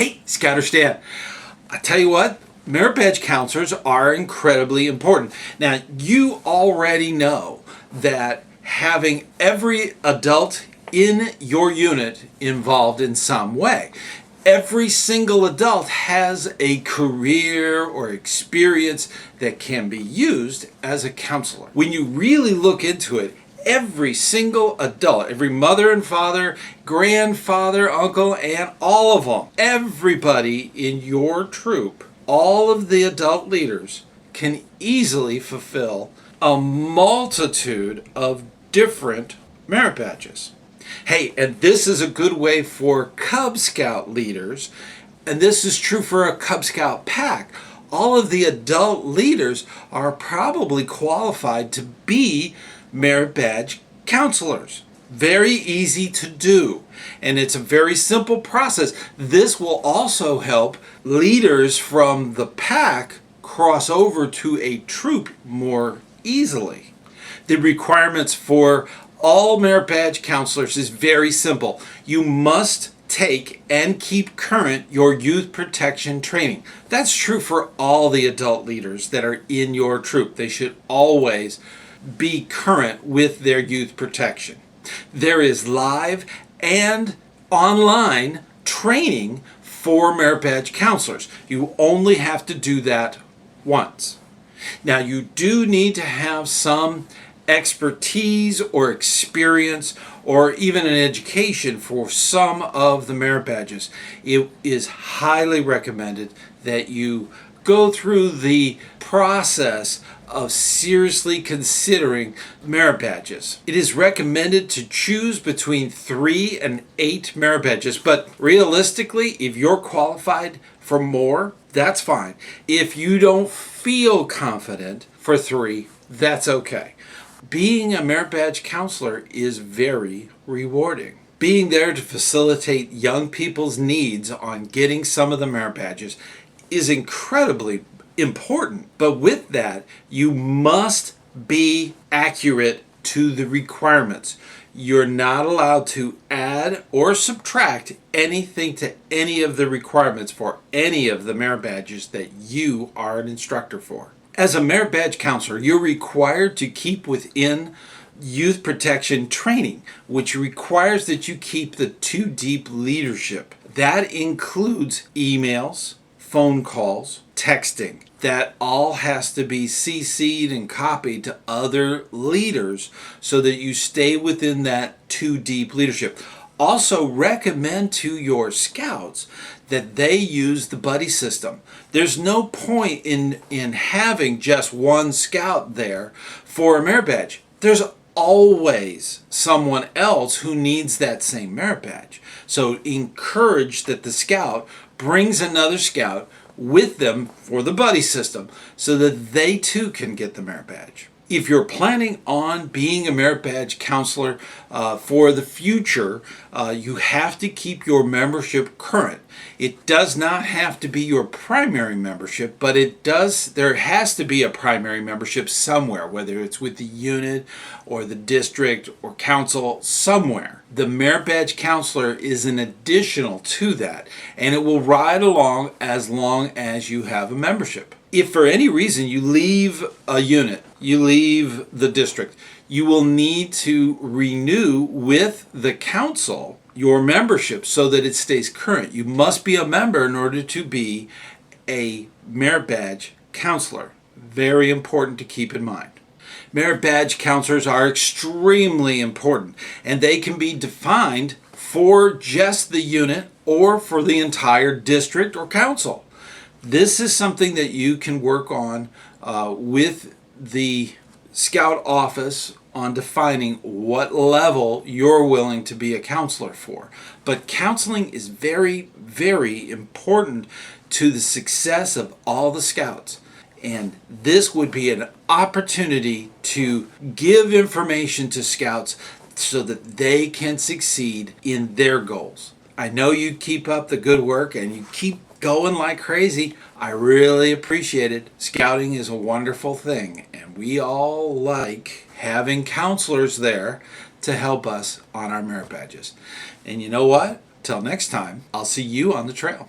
Hey, ScouterStan, I tell you what, merit badge counselors are incredibly important. Now, you already know that having every adult in your unit involved in some way. Every single adult has a career or experience that can be used as a counselor. When you really look into it, every single adult, every mother and father, grandfather, uncle, aunt, all of them, everybody in your troop, all of the adult leaders can easily fulfill a multitude of different merit badges. Hey, and this is a good way for Cub Scout leaders, and this is true for a Cub Scout pack. All of the adult leaders are probably qualified to be merit badge counselors. Very easy to do, and it's a very simple process. This will also help leaders from the pack cross over to a troop more easily. The requirements for all merit badge counselors is very simple. You must take and keep current your youth protection training. That's true for all the adult leaders that are in your troop. They should always be current with their youth protection. There is live and online training for merit badge counselors. You only have to do that once. Now, you do need to have some expertise or experience or even an education for some of the merit badges. It is highly recommended that you go through the process of seriously considering merit badges. It is recommended to choose between 3 and 8 merit badges, but realistically, if you're qualified for more, that's fine. If you don't feel confident for 3, that's okay. Being a merit badge counselor is very rewarding. Being there to facilitate young people's needs on getting some of the merit badges is incredibly important. But with that, you must be accurate to the requirements. You're not allowed to add or subtract anything to any of the requirements for any of the merit badges that you are an instructor for. As a merit badge counselor, you're required to keep within youth protection training, which requires that you keep the 2 deep leadership. That includes emails, phone calls, texting. That all has to be CC'd and copied to other leaders so that you stay within that 2 deep leadership. Also recommend to your scouts that they use the buddy system. There's no point in having just one scout there for a merit badge. There's always someone else who needs that same merit badge. So encourage that the scout brings another scout with them for the buddy system so that they too can get the merit badge. If you're planning on being a merit badge counselor for the future, you have to keep your membership current. It does not have to be your primary membership, but there has to be a primary membership somewhere, whether it's with the unit or the district or council, somewhere. The merit badge counselor is an additional to that, and it will ride along as long as you have a membership. If for any reason you leave a unit, you leave the district, you will need to renew with the council your membership so that it stays current. You must be a member in order to be a merit badge counselor. Very important to keep in mind. Merit badge counselors are extremely important, and they can be defined for just the unit or for the entire district or council. This is something that you can work on with the Scout office on defining what level you're willing to be a counselor for. But counseling is very, very important to the success of all the Scouts. And this would be an opportunity to give information to Scouts so that they can succeed in their goals. I know you keep up the good work and you keep going like crazy. I really appreciate it. Scouting is a wonderful thing, and we all like having counselors there to help us on our merit badges. And you know what? Till next time, I'll see you on the trail.